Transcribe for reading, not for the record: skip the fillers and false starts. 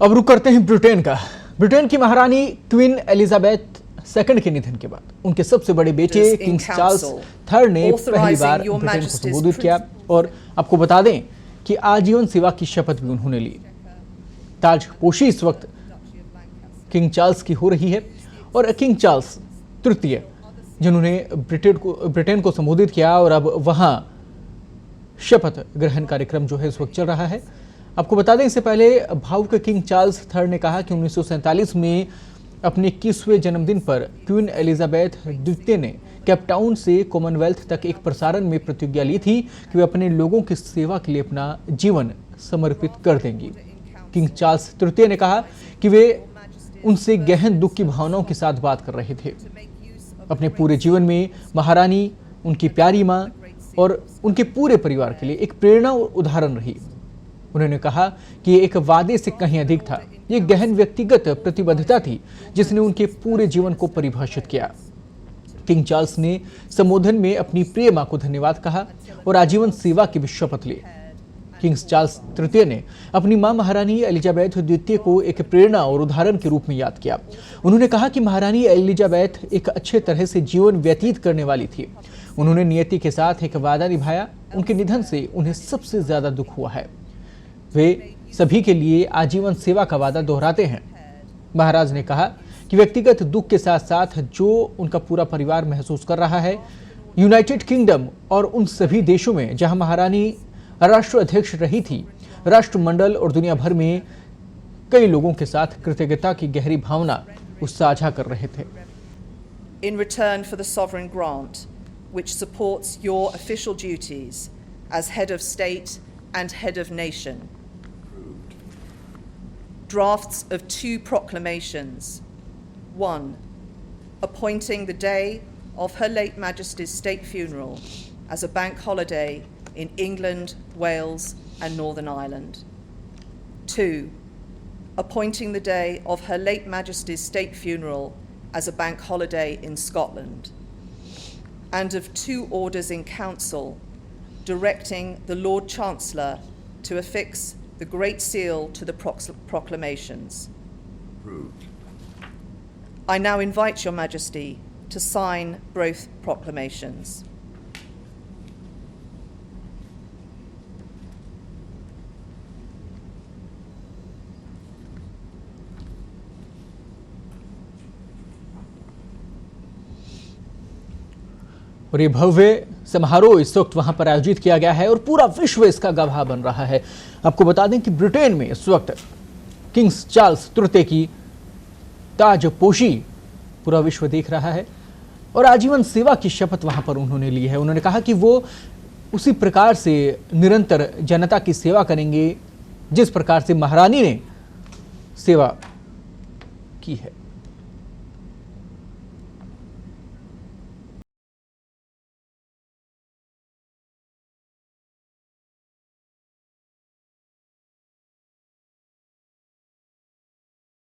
अब रुक करते हैं ब्रिटेन का। ब्रिटेन की महारानी क्वीन एलिजाबेथ सेकंड के निधन के बाद उनके सबसे बड़े बेटे किंग चार्ल्स थर्ड ने पहली बार ब्रिटेन को संबोधित किया और आपको बता दें कि आजीवन सेवा की शपथ भी उन्होंने ली। ताजपोशी इस वक्त किंग चार्ल्स की हो रही है और किंग चार्ल्स तृतीय जिन्होंने ब्रिटेन को संबोधित किया और अब वहां शपथ ग्रहण कार्यक्रम जो है इस वक्त चल रहा है। आपको बता दें इससे पहले भावुक किंग चार्ल्स थर्ड ने कहा कि 1947 में अपने 21वें जन्मदिन पर क्वीन एलिजाबेथ द्वितीय ने केपटाउन से कॉमनवेल्थ तक एक प्रसारण में प्रतिज्ञा ली थी कि वे अपने लोगों की सेवा के लिए अपना जीवन समर्पित कर देंगी। किंग चार्ल्स तृतीय ने कहा कि वे उनसे गहन दुख की भावनाओं के साथ बात कर रहे थे। अपने पूरे जीवन में महारानी उनकी प्यारी मां और उनके पूरे परिवार के लिए एक प्रेरणा और उदाहरण रही। उन्होंने कहा कि ये एक वादे से कहीं अधिक था, ये गहन व्यक्तिगत प्रतिबद्धता थी जिसने उनके पूरे जीवन को परिभाषित किया। किंग चार्ल्स ने संबोधन में अपनी प्रिय मां को धन्यवाद कहा और आजीवन सेवा की भी शपथ ली। किंग चार्ल्स तृतीय ने अपनी मां महारानी एलिजाबेथ द्वितीय को एक प्रेरणा और उदाहरण के रूप में याद किया। उन्होंने कहा कि महारानी एलिजाबेथ एक अच्छे तरह से जीवन व्यतीत करने वाली थी। उन्होंने नियति के साथ एक वादा निभाया। उनके निधन से उन्हें सबसे ज्यादा दुख हुआ है। वे सभी के लिए आजीवन सेवा का वादा दोहराते हैं। महाराज ने कहा कि व्यक्तिगत दुख के साथ साथ जो उनका पूरा परिवार महसूस कर रहा है, यूनाइटेड किंगडम और उन सभी देशों में जहां महारानी राष्ट्र अध्यक्ष रही थी, राष्ट्रमंडल और दुनिया भर में कई लोगों के साथ कृतज्ञता की गहरी भावना वो साझा कर रहे थे। In return for the sovereign grant, which supports your official duties as head of state and head of nation. Drafts of 2 proclamations. 1. Appointing the day of Her late Majesty's state funeral as a bank holiday in England, Wales and Northern Ireland. 2. Appointing the day of Her late Majesty's state funeral as a bank holiday in Scotland. And of 2 orders in council directing the Lord Chancellor to affix the Great Seal to the proclamations. Approved. I now invite Your Majesty to sign both proclamations. और ये भव्य समारोह इस वक्त वहां पर आयोजित किया गया है और पूरा विश्व इसका गवाह बन रहा है। आपको बता दें कि ब्रिटेन में इस वक्त किंग चार्ल्स तृतीय की ताजपोशी पूरा विश्व देख रहा है और आजीवन सेवा की शपथ वहां पर उन्होंने ली है। उन्होंने कहा कि वो उसी प्रकार से निरंतर जनता की सेवा करेंगे जिस प्रकार से महारानी ने सेवा की है।